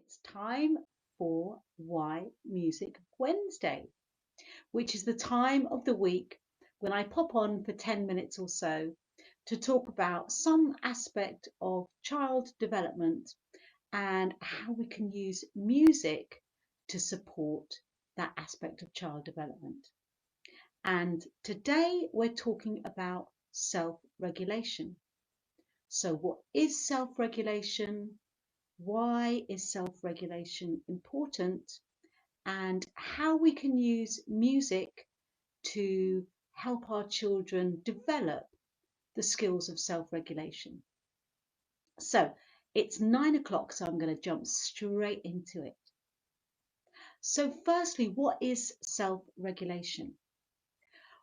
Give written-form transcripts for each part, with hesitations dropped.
it's time for Why Music Wednesday, which is the time of the week when I pop on for 10 minutes or so to talk about some aspect of child development and how we can use music to support that aspect of child development. And today we're talking about self regulation. So, what is self regulation? Why is self regulation important? And how we can use music to help our children develop the skills of self regulation. So, it's 9 o'clock, so I'm going to jump straight into it. So, firstly, what is self regulation?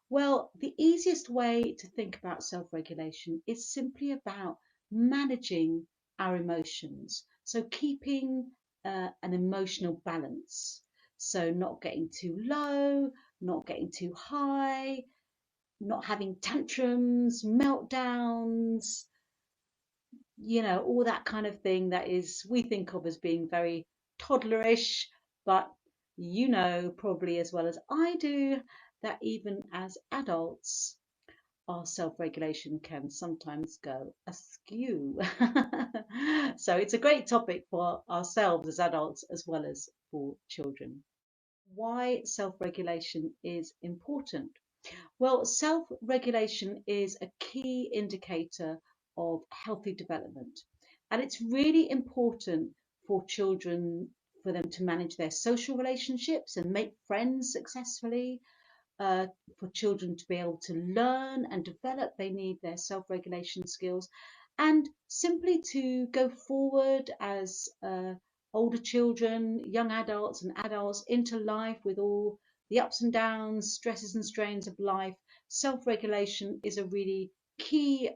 Well, the easiest way to think about self regulation is simply about managing our emotions. So, keeping an emotional balance. So, not getting too low, not getting too high, not having tantrums, meltdowns, all that kind of thing that is we think of as being very toddlerish, but probably as well as I do that even as adults our self-regulation can sometimes go askew. So it's a great topic for ourselves as adults as well as for children. Why self-regulation is important? Well, self-regulation is a key indicator of healthy development, and it's really important for children for them to manage their social relationships and make friends successfully. For children to be able to learn and develop, they need their self-regulation skills, and simply to go forward as older children, young adults, and adults into life with all the ups and downs, stresses and strains of life. Self-regulation is a really key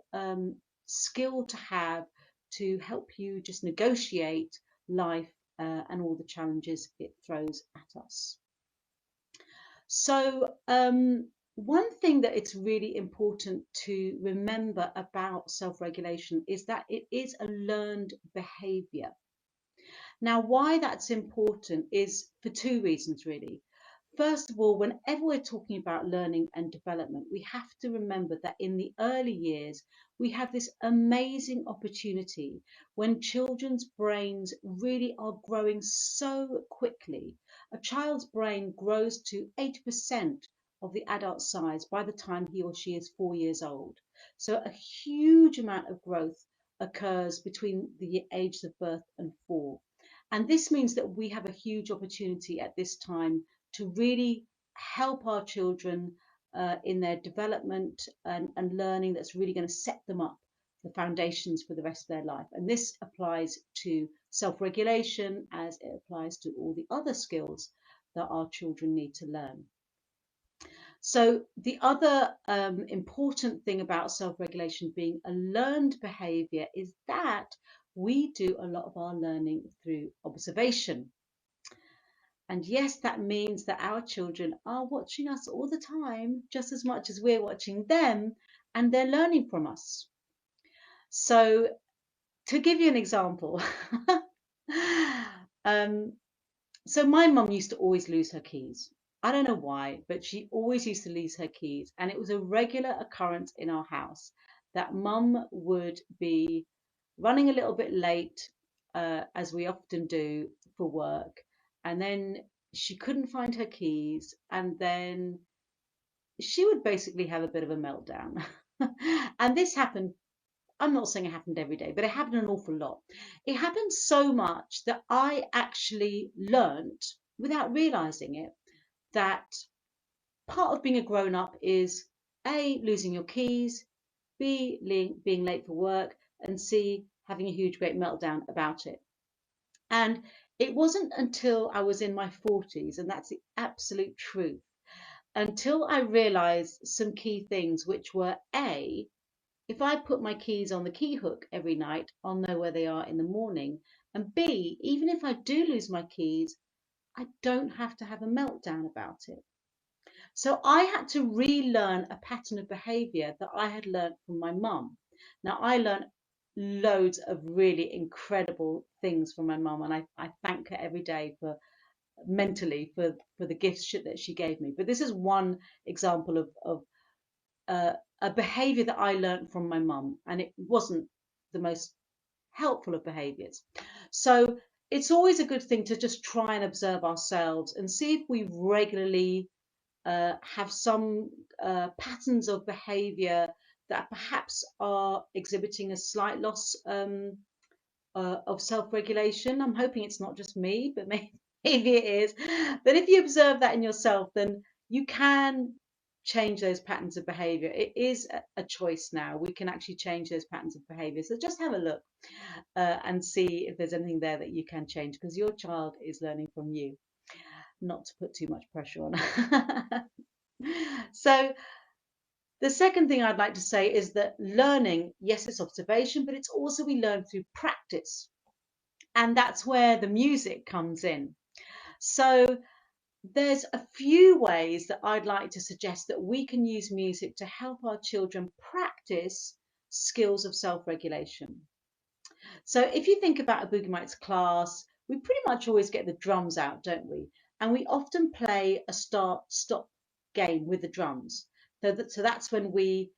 skill to have to help you just negotiate life and all the challenges it throws at us. So, one thing that it's really important to remember about self regulation is that it is a learned behavior. Now, why that's important is for two reasons, really. First of all, whenever we're talking about learning and development, we have to remember that in the early years, we have this amazing opportunity when children's brains really are growing so quickly. A child's brain grows to 80% of the adult size by the time he or she is 4 years old. So a huge amount of growth occurs between the ages of birth and 4. And this means that we have a huge opportunity at this time to really help our children in their development and learning that's really going to set them up the foundations for the rest of their life. And this applies to self-regulation as it applies to all the other skills that our children need to learn. So the other important thing about self-regulation being a learned behavior is that we do a lot of our learning through observation. And yes, that means that our children are watching us all the time, just as much as we're watching them, and they're learning from us. So, to give you an example, um, so my mum used to always lose her keys. I don't know why, but she always used to lose her keys, and it was a regular occurrence in our house that mum would be running a little bit late, as we often do for work, and then she couldn't find her keys, and then she would basically have a bit of a meltdown. And this happened, I'm not saying it happened every day, but it happened an awful lot. It happened so much that I actually learnt, without realizing it, that part of being a grown up is A, losing your keys, B, being late for work, and C, having a huge, great meltdown about it. And it wasn't until I was in my 40s, and that's the absolute truth, until I realized some key things, which were A, if I put my keys on the key hook every night, I'll know where they are in the morning. And B, even if I do lose my keys, I don't have to have a meltdown about it. So I had to relearn a pattern of behavior that I had learnt from my mum. Now, I learned loads of really incredible things from my mum, and I thank her every day for mentally for the gifts that she gave me. But this is one example of uh, a behavior that I learned from my mum, and it wasn't the most helpful of behaviors. So it's always a good thing to just try and observe ourselves and see if we regularly have some patterns of behavior that perhaps are exhibiting a slight loss of self-regulation. I'm hoping it's not just me, but maybe, maybe it is. But if you observe that in yourself, then you can change those patterns of behavior. It is a choice now. We can actually change those patterns of behavior. So just have a look and see if there's anything there that you can change, because your child is learning from you, not to put too much pressure on. So the second thing I'd like to say is that learning, yes, it's observation, but it's also we learn through practice. And that's where the music comes in. So there's a few ways that I'd like to suggest that we can use music to help our children practice skills of self-regulation. So if you think about a Boogie Mites class, we pretty much always get the drums out, don't we? And we often play a start-stop game with the drums. So that's when we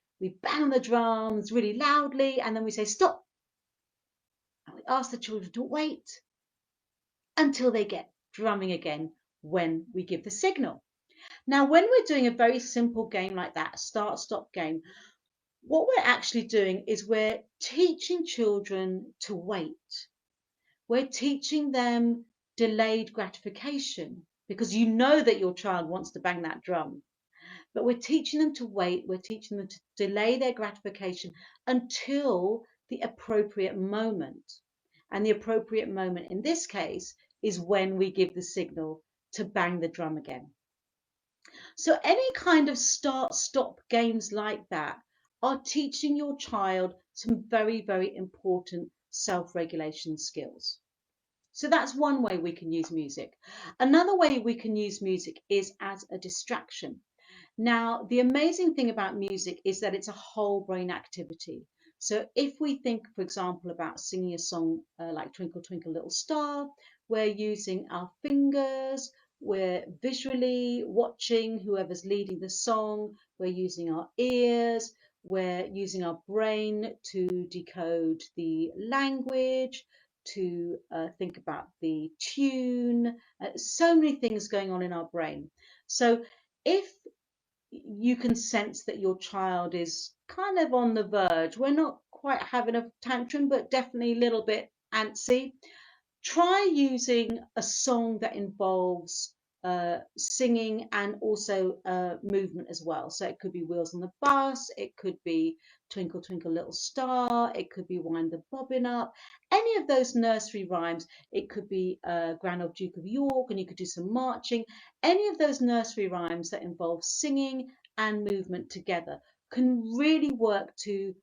bang the drums really loudly, and then we say stop, and we ask the children to wait until they get drumming again when we give the signal. Now, when we're doing a very simple game like that, start-stop game, what we're actually doing is we're teaching children to wait. We're teaching them delayed gratification, because you know that your child wants to bang that drum. But we're teaching them to wait. We're teaching them to delay their gratification until the appropriate moment. And the appropriate moment in this case is when we give the signal to bang the drum again. So any kind of start-stop games like that are teaching your child some very, very important self-regulation skills. So that's one way we can use music. Another way we can use music is as a distraction. Now, the amazing thing about music is that it's a whole brain activity. So if we think, for example, about singing a song like Twinkle, Twinkle, Little Star, we're using our fingers, we're visually watching whoever's leading the song, we're using our ears, we're using our brain to decode the language, to think about the tune, so many things going on in our brain. So if you can sense that your child is kind of on the verge, we're not quite having a tantrum, but definitely a little bit antsy, try using a song that involves singing and also movement as well. So it could be Wheels on the Bus, it could be Twinkle Twinkle Little Star, it could be Wind the Bobbin Up, any of those nursery rhymes. It could be Grand Old Duke of York, and you could do some marching. Any of those nursery rhymes that involve singing and movement together can really work to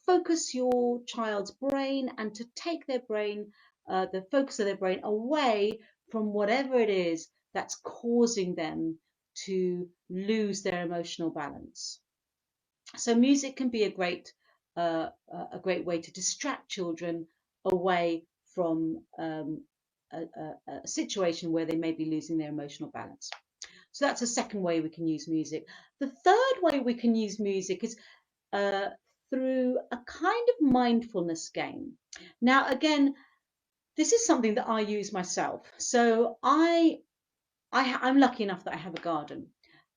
focus your child's brain and to take their brain, the focus of their brain, away from whatever it is that's causing them to lose their emotional balance. So music can be a great way to distract children away from a situation where they may be losing their emotional balance. So that's a second way we can use music. The third way we can use music is uh, through a kind of mindfulness game. Now, again, this is something that I use myself. So I'm lucky enough that I have a garden.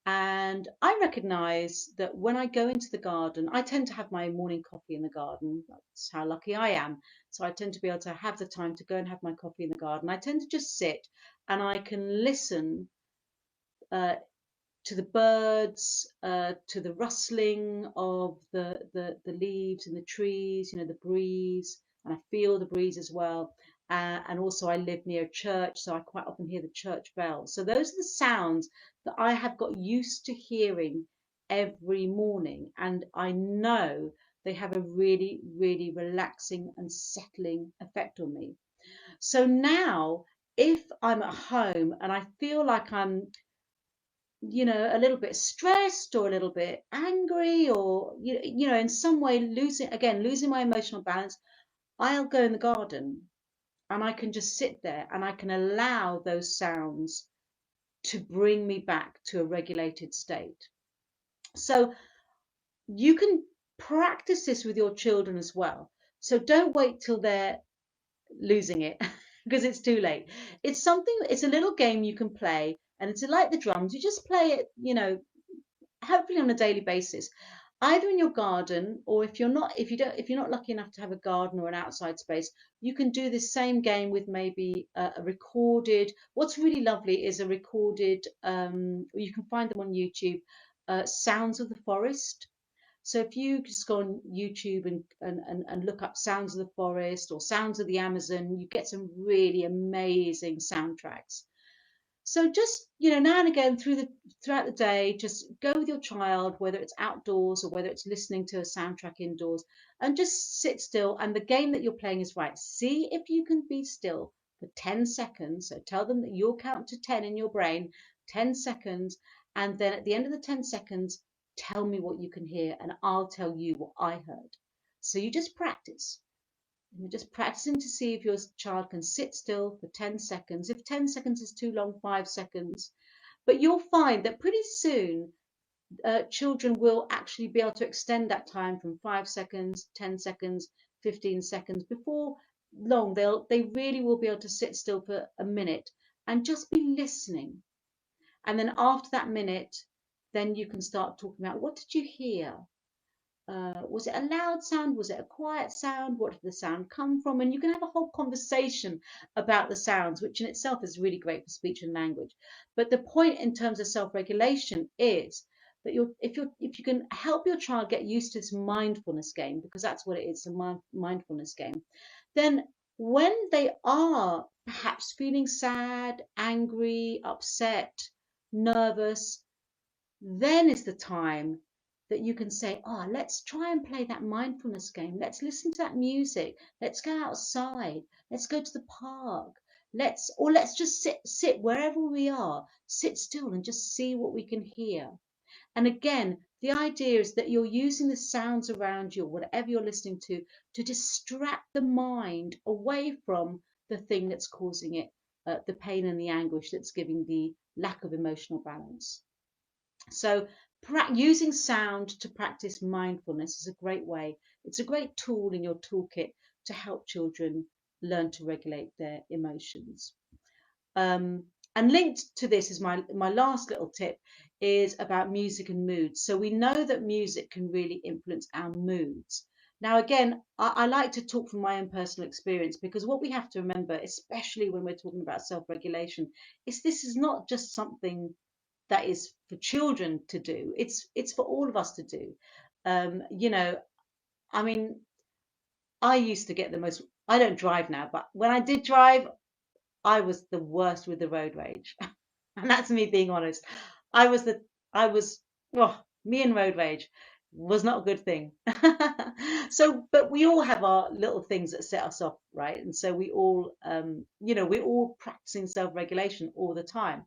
And I recognize that when I go into the garden, I tend to have my morning coffee in the garden. That's how lucky I am. So I tend to be able to have the time to go and have my coffee in the garden. I tend to just sit and I can listen uh, to the birds, to the rustling of the leaves in the trees, you know, the breeze, and I feel the breeze as well. And also, I live near a church, so I quite often hear the church bells. So those are the sounds that I have got used to hearing every morning, and I know they have a really, really relaxing and settling effect on me. So now, if I'm at home and I feel like I'm, a little bit stressed or a little bit angry, or in some way losing my emotional balance, I'll go in the garden and I can just sit there and I can allow those sounds to bring me back to a regulated state. So you can practice this with your children as well. So don't wait till they're losing it because it's too late. It's a little game you can play, and it's like the drums. You just play it, hopefully on a daily basis, either in your garden, or if you're not lucky enough to have a garden or an outside space, you can do this same game with maybe a recorded. What's really lovely is a recorded. You can find them on YouTube. Sounds of the forest. So if you just go on YouTube and look up sounds of the forest or sounds of the Amazon, you get some really amazing soundtracks. So just, now and again throughout the day, just go with your child, whether it's outdoors or whether it's listening to a soundtrack indoors, and just sit still. And the game that you're playing is right. See if you can be still for 10 seconds. So tell them that you'll count to 10 in your brain, 10 seconds. And then at the end of the 10 seconds, tell me what you can hear, and I'll tell you what I heard. So you just practice. You're just practicing to see if your child can sit still for 10 seconds. If 10 seconds is too long, 5 seconds. But you'll find that pretty soon children will actually be able to extend that time from 5 seconds, 10 seconds, 15 seconds. Before long, they really will be able to sit still for a minute and just be listening. And then after that minute, then you can start talking about, what did you hear? Was it a loud sound? Was it a quiet sound? What did the sound come from? And you can have a whole conversation about the sounds, which in itself is really great for speech and language. But the point in terms of self-regulation is that if you can help your child get used to this mindfulness game, because that's what it is, a mindfulness game, then when they are perhaps feeling sad, angry, upset, nervous, then is the time that you can say, oh, let's try and play that mindfulness game. Let's listen to that music. Let's go outside. Let's go to the park. Let's just sit wherever we are, sit still and just see what we can hear. And again, the idea is that you're using the sounds around you, whatever you're listening to distract the mind away from the thing that's causing it, the pain and the anguish that's giving the lack of emotional balance. So using sound to practice mindfulness is a great way. It's a great tool in your toolkit to help children learn to regulate their emotions. And linked to this is my last little tip is about music and moods. So we know that music can really influence our moods. Now, again, I like to talk from my own personal experience, because what we have to remember, especially when we're talking about self-regulation, is this is not just something that is for children to do. It's for all of us to do. You know, I mean, I used to get the most. I don't drive now, but when I did drive, I was the worst with the road rage, and that's me being honest. I was the I was oh, me and road rage was not a good thing. So, but we all have our little things that set us off, right? And so we all, we're all practicing self-regulation all the time.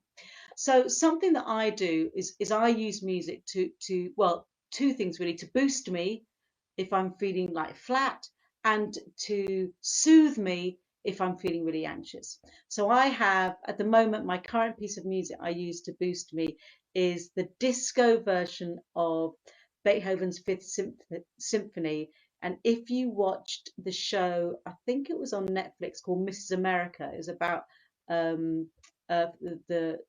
So something that I do is I use music to well, two things really: to boost me if I'm feeling like flat, and to soothe me if I'm feeling really anxious. So I have at the moment, my current piece of music I use to boost me is the disco version of Beethoven's Symphony. And if you watched the show, I think it was on Netflix, called Mrs. America, it was about um, the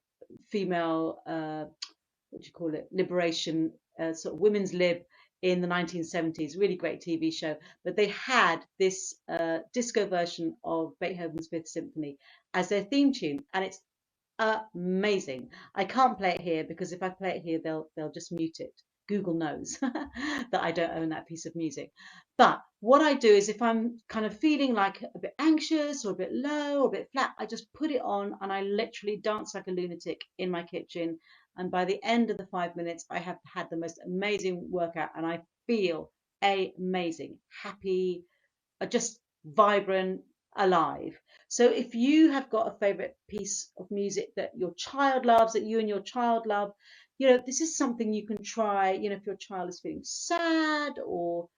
female, what do you call it, liberation, sort of women's lib in the 1970s. Really great TV show. But they had this disco version of Beethoven's Fifth Symphony as their theme tune, and it's amazing. I can't play it here because if I play it here, they'll just mute it. Google knows that I don't own that piece of music. But what I do is, if I'm kind of feeling like a bit anxious or a bit low or a bit flat, I just put it on and I literally dance like a lunatic in my kitchen. And by the end of the 5 minutes, I have had the most amazing workout and I feel amazing, happy, just vibrant, alive. So if you have got a favorite piece of music that your child loves, that you and your child love, this is something you can try. If your child is feeling sad or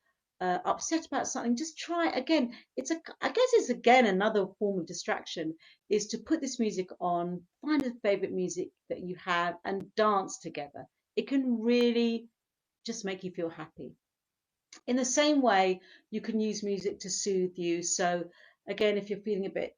upset about something, just try again. I guess it's again another form of distraction is to put this music on, find a favorite music that you have, and dance together. It can really just make you feel happy. In the same way, you can use music to soothe you. So, again, if you're feeling a bit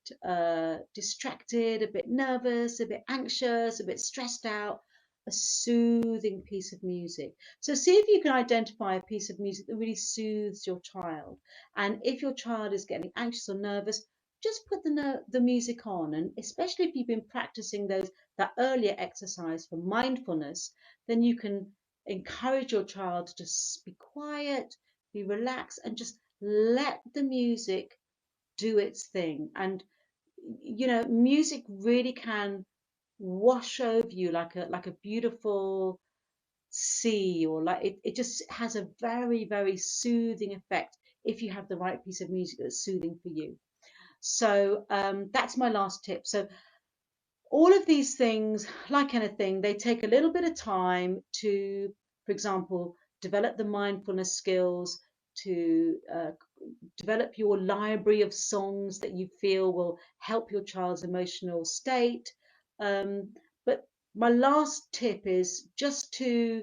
distracted, a bit nervous, a bit anxious, a bit stressed out, a soothing piece of music. So, see if you can identify a piece of music that really soothes your child. And if your child is getting anxious or nervous, just put the music on. And especially if you've been practicing that earlier exercise for mindfulness, then you can encourage your child to just be quiet, be relaxed, and just let the music do its thing. And music really can wash over you like a beautiful sea, or like it just has a very, very soothing effect if you have the right piece of music that's soothing for you. So that's my last tip. So all of these things, like anything, they take a little bit of time to, for example, develop the mindfulness skills, to develop your library of songs that you feel will help your child's emotional state. But my last tip is just to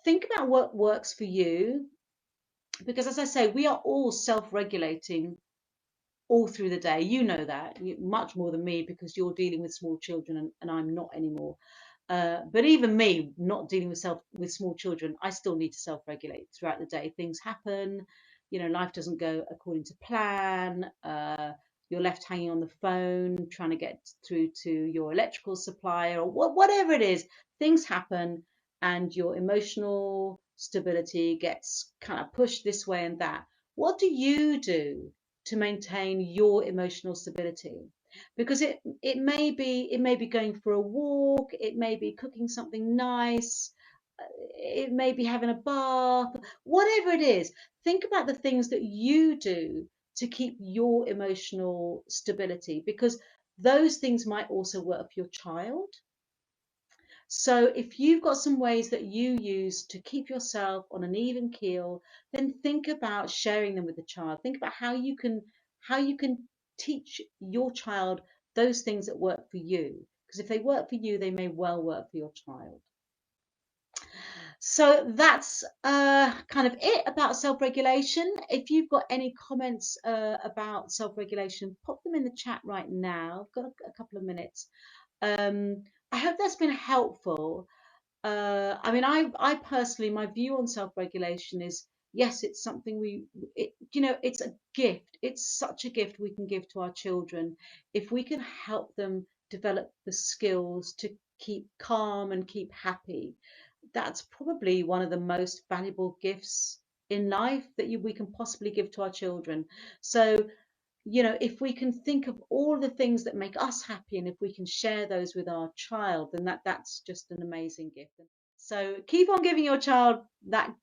think about what works for you, because as I say, we are all self-regulating all through the day. You know that much more than me because you're dealing with small children, and I'm not anymore. But even me, not dealing with small children, I still need to self-regulate throughout the day. Things happen, life doesn't go according to plan. You're left hanging on the phone trying to get through to your electrical supplier, or whatever it is. Things happen, and your emotional stability gets kind of pushed this way and that. What do you do to maintain your emotional stability? Because it may be going for a walk, it may be cooking something nice, it may be having a bath, whatever it is. Think about the things that you do to keep your emotional stability, because those things might also work for your child. So if you've got some ways that you use to keep yourself on an even keel, then think about sharing them with the child. Think about how you can teach your child those things that work for you. Because if they work for you, they may well work for your child. So that's kind of it about self-regulation. If you've got any comments about self-regulation, pop them in the chat right now. I've got a couple of minutes. I hope that's been helpful. I mean, I personally, my view on self-regulation is yes, it's something it's a gift. It's such a gift we can give to our children if we can help them develop the skills to keep calm and keep happy. That's probably one of the most valuable gifts in life that we can possibly give to our children. So if we can think of all the things that make us happy, and if we can share those with our child, then that's just an amazing gift. So keep on giving your child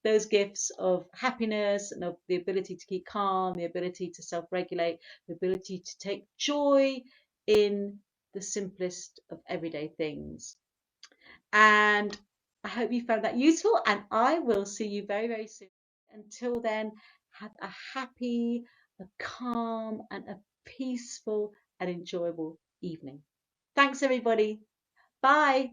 those gifts of happiness and of the ability to keep calm, the ability to self-regulate, the ability to take joy in the simplest of everyday things. And I hope you found that useful, and I will see you very, very soon. Until then, have a happy, a calm, and a peaceful and enjoyable evening. Thanks, everybody. Bye.